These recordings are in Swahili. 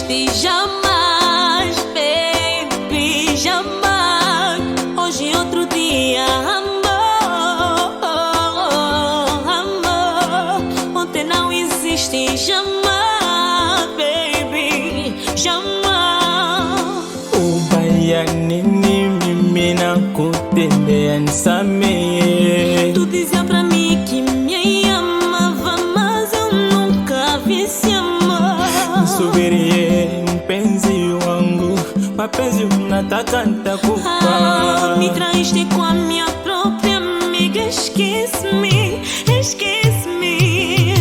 existem jamais, baby, jamais. Hoje e outro dia, amor, amor. Ontem não existe jamais, baby, jamais. Ubayani mimi nakutendea nisamehe. Tu dizia pra mim que me amava, mas eu nunca vi esse amor. Nisubirie mpenzi wangu, mapenzi unataka nitakupa. Me traíste com a minha própria amiga, esquece-me, esquece-me.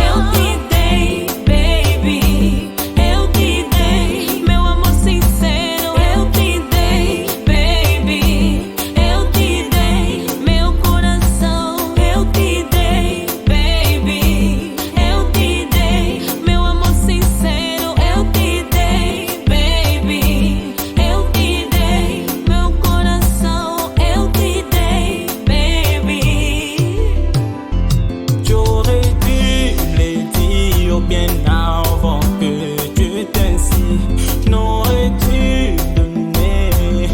Eu te dei, baby, eu te dei meu amor sincero. Eu te dei, baby, eu te dei meu coração. Eu te dei, baby, eu te dei meu amor sincero. Eu te dei, baby, eu te dei meu coração. Eu te dei, baby. J'aurais dû le dire bien avant que tu t'aincides. N'aurais dû donner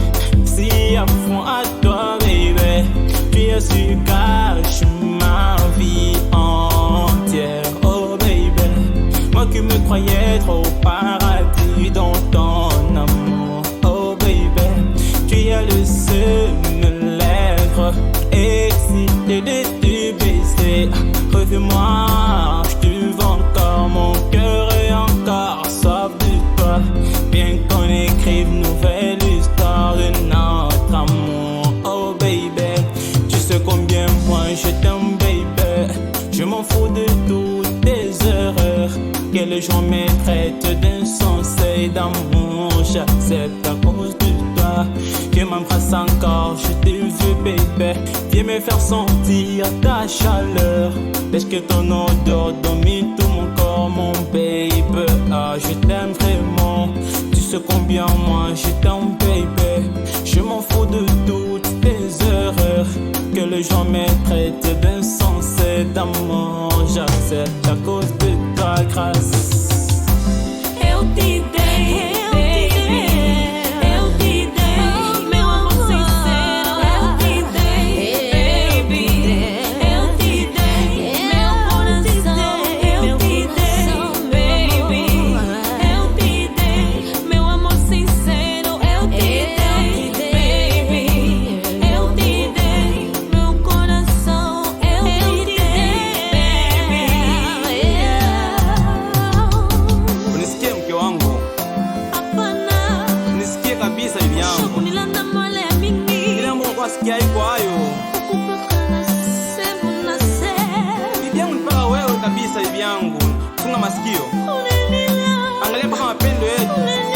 si à fond à toi, baby. Tu es su cache ma vie entière, oh baby. Moi qui me croyais trop paradis dans ton amour, oh baby. Tu es le seul me lèvres excité de te baiser. Reviens-moi, je te veux encore, mon cœur est encore soif de toi. Bien qu'on écrive une nouvelle histoire de notre amour, oh baby. Tu sais combien moi je t'aime, baby. Je m'en fous de toutes tes erreurs. Que les gens me traitent d'insensé d'amour, j'accepte à cause de toi. Tu m'embrasses encore, je te veux, baby. Viens me faire sentir ta chaleur. Laisse que ton odeur domine tout mon corps, mon baby. Ah, je t'aime vraiment. Tu sais combien moi je t'aime, baby. Je m'en fous de toutes tes erreurs. Que les gens me traitent d'insensé d'amour, j'accepte à cause de ta grâce. Eu te dei, baby, eu te dei meu amor sincero. Eu te dei, baby, eu te dei meu coração. Eu te dei, baby, eu te dei meu amor sincero. Eu te dei, baby, eu te dei meu coração. Eu te dei, baby. Unisikie mke wangu, Hapana, unisikie kabisa hivi yangu. shokunilanda male mingi. Ile ambayo kwa sikia iko hayo. Kupakana sehemu na sehemu. Bibi yangu ni mpaka wewe kabisa hivi yangu. Funga masikio. Unanila, Angalia mpaka mapendo yetu. unanila.